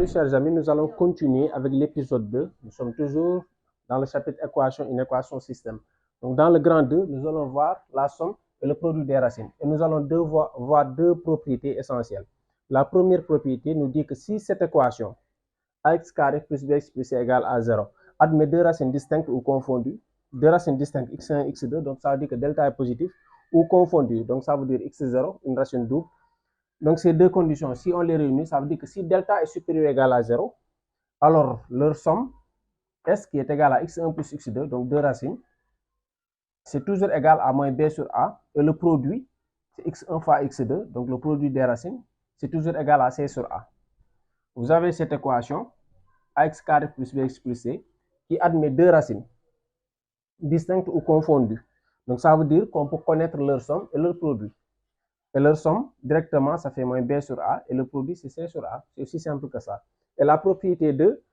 Salut chers amis, nous allons continuer avec l'épisode 2. Nous sommes toujours dans le chapitre équation, une équation système. Donc dans le grand 2, nous allons voir la somme et le produit des racines. Et nous allons voir deux propriétés essentielles. La première propriété nous dit que si cette équation ax carré plus bx plus c égale à 0 admet deux racines distinctes ou confondues, deux racines distinctes x1 et x2, donc ça veut dire que delta est positif, ou confondu, donc ça veut dire x0, une racine double. Donc ces deux conditions, si on les réunit, ça veut dire que si delta est supérieur ou égal à 0, alors leur somme, S qui est égal à x1 plus x2, donc deux racines, c'est toujours égal à moins b sur a, et le produit, c'est x1 fois x2, donc le produit des racines, c'est toujours égal à c sur a. Vous avez cette équation, ax carré plus bx plus c, qui admet deux racines, distinctes ou confondues. Donc ça veut dire qu'on peut connaître leur somme et leur produit. Et leur somme, directement, ça fait moins b sur a, et le produit, c'est c sur a. C'est aussi simple que ça. Et la propriété 2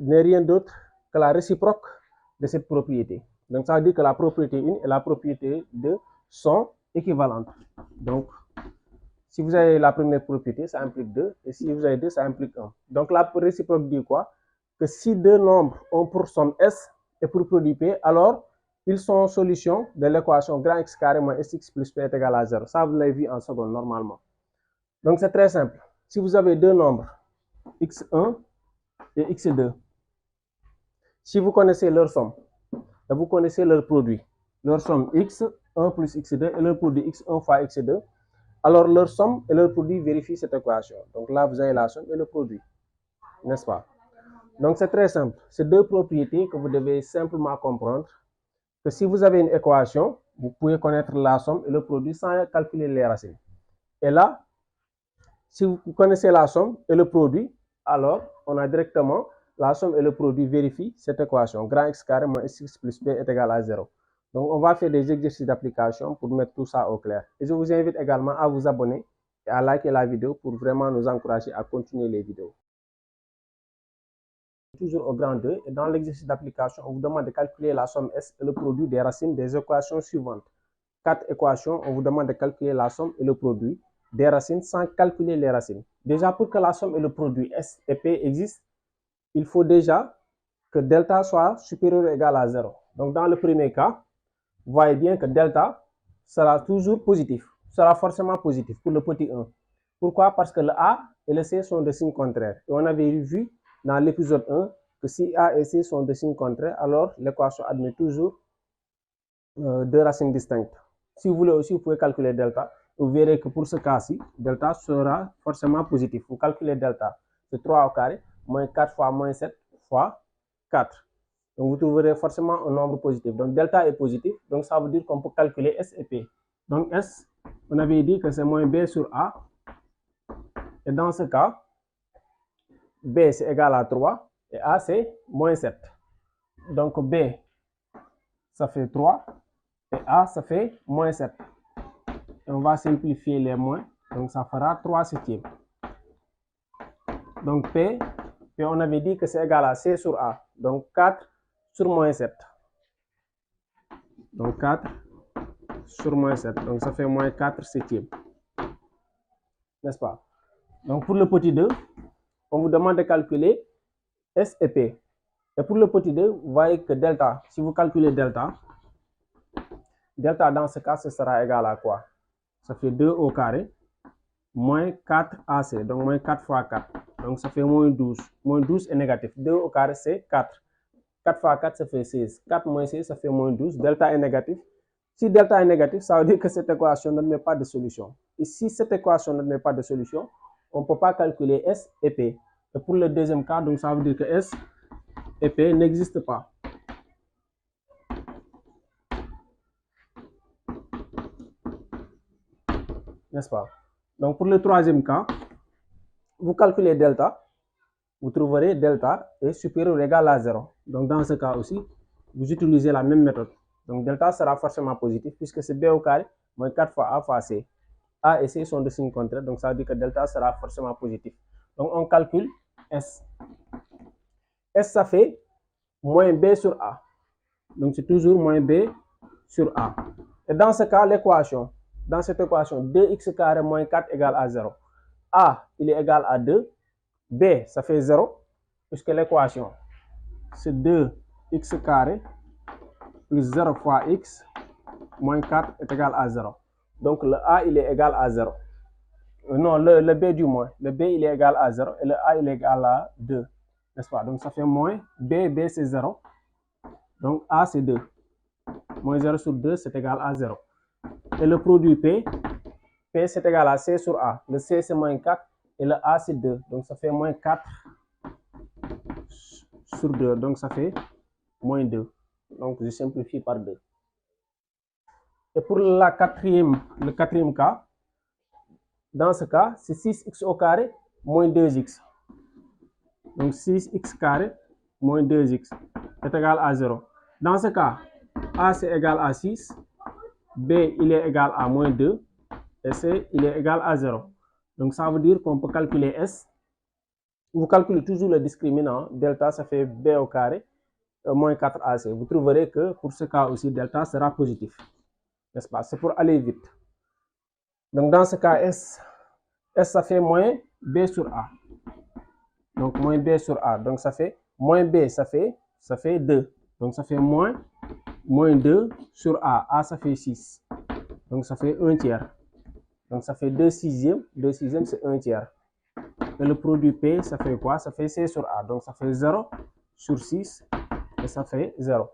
n'est rien d'autre que la réciproque de cette propriété. Donc ça veut dire que la propriété 1 et la propriété 2 sont équivalentes. Donc, si vous avez la première propriété, ça implique 2, et si vous avez 2, ça implique 1. Donc la réciproque dit quoi? Que si deux nombres ont pour somme S et pour produit P, alors ils sont solution de l'équation grand X carré moins SX plus P est égal à 0. Ça, vous l'avez vu en seconde normalement. Donc c'est très simple. Si vous avez deux nombres, X1 et X2, si vous connaissez leur somme et vous connaissez leur produit, leur somme X1 plus X2 et leur produit X1 fois X2, alors leur somme et leur produit vérifient cette équation. Donc là, vous avez la somme et le produit, n'est-ce pas? Donc c'est très simple. C'est deux propriétés que vous devez simplement comprendre. Que si vous avez une équation, vous pouvez connaître la somme et le produit sans calculer les racines. Et là, si vous connaissez la somme et le produit, alors on a directement la somme et le produit vérifient cette équation. Grand X carré moins SX plus B est égal à 0. Donc on va faire des exercices d'application pour mettre tout ça au clair. Et je vous invite également à vous abonner et à liker la vidéo pour vraiment nous encourager à continuer les vidéos. Toujours au grand 2, et dans l'exercice d'application, on vous demande de calculer la somme S et le produit des racines des équations suivantes. 4 équations, on vous demande de calculer la somme et le produit des racines sans calculer les racines. Déjà, pour que la somme et le produit S et P existent, il faut déjà que delta soit supérieur ou égal à 0. Donc dans le premier cas, vous voyez bien que delta sera toujours positif, sera forcément positif pour le petit 1. Pourquoi? Parce que le A et le C sont de signes contraires. Et on avait vu dans l'épisode 1 que si A et C sont de signes contraires, alors l'équation admet toujours deux racines distinctes. Si vous voulez aussi, vous pouvez calculer delta. Vous verrez que pour ce cas-ci, delta sera forcément positif. Vous calculez delta, c'est 3 au carré, moins 4 fois moins 7 fois 4. Donc vous trouverez forcément un nombre positif. Donc delta est positif, donc ça veut dire qu'on peut calculer S et P. Donc S, on avait dit que c'est moins B sur A. Et dans ce cas, B c'est égal à 3 et A c'est moins 7. Donc B, ça fait 3 et A, ça fait moins 7. Et on va simplifier les moins, donc ça fera 3 septièmes. Donc P, on avait dit que c'est égal à C sur A, donc 4 sur moins 7. Donc 4 sur moins 7, donc ça fait moins 4 septièmes. N'est-ce pas? Donc pour le petit 2, on vous demande de calculer S et P. Et pour le petit 2, vous voyez que delta, si vous calculez delta dans ce cas, ce sera égal à quoi? Ça fait 2 au carré, moins 4 AC, donc moins 4 fois 4. Donc ça fait moins 12. Moins 12 est négatif. 2 au carré, c'est 4. 4 fois 4, ça fait 16. 4 moins 16, ça fait moins 12. Delta est négatif. Si delta est négatif, ça veut dire que cette équation n'admet pas de solution. Et si cette équation n'admet pas de solution, on ne peut pas calculer S et P. Et pour le deuxième cas, donc ça veut dire que S et P n'existent pas. N'est-ce pas? Donc pour le troisième cas, vous calculez delta, vous trouverez delta est supérieur ou égal à 0. Donc dans ce cas aussi, vous utilisez la même méthode. Donc delta sera forcément positif puisque c'est B au carré moins 4 fois A fois C. A et C sont de signes contraires, donc ça veut dire que delta sera forcément positif. Donc on calcule S. S, ça fait moins B sur A. Donc c'est toujours moins B sur A. Et dans ce cas, l'équation, dans cette équation, 2x carré moins 4 égale à 0. A, il est égal à 2. B, ça fait 0, puisque l'équation, c'est 2x carré plus 0 fois x moins 4 est égal à 0. Donc le A, il est égal à 0. Non, le B du moins. Le B, il est égal à 0 et le A, il est égal à 2. N'est-ce pas? Donc ça fait moins B c'est 0. Donc A, c'est 2. Moins 0 sur 2, c'est égal à 0. Et le produit P c'est égal à C sur A. Le C, c'est moins 4 et le A, c'est 2. Donc ça fait moins 4 sur 2. Donc ça fait moins 2. Donc je simplifie par 2. Et pour le quatrième cas, dans ce cas, c'est 6x au carré moins 2x. Donc 6x carré moins 2x est égal à 0. Dans ce cas, A, c'est égal à 6. B, il est égal à moins 2. Et C, il est égal à 0. Donc ça veut dire qu'on peut calculer S. Vous calculez toujours le discriminant. Delta, ça fait B au carré moins 4AC. Vous trouverez que pour ce cas aussi, delta sera positif. N'est-ce pas? C'est pour aller vite. Donc dans ce cas, S, ça fait moins B sur A. Donc moins B sur A. Donc ça fait moins B, ça fait 2. Donc ça fait moins 2 sur A. A, ça fait 6. Donc ça fait 1 tiers. Donc ça fait 2 sixièmes. 2 sixièmes, c'est 1 tiers. Et le produit P, ça fait quoi? Ça fait C sur A. Donc ça fait 0 sur 6 et ça fait 0.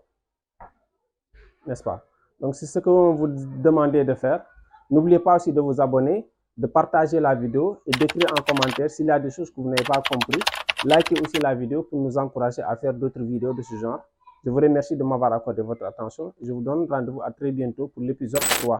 N'est-ce pas? Donc c'est ce que vous demandez de faire. N'oubliez pas aussi de vous abonner, de partager la vidéo et d'écrire en commentaire s'il y a des choses que vous n'avez pas compris. Likez aussi la vidéo pour nous encourager à faire d'autres vidéos de ce genre. Je vous remercie de m'avoir accordé votre attention et je vous donne rendez-vous à très bientôt pour l'épisode 3.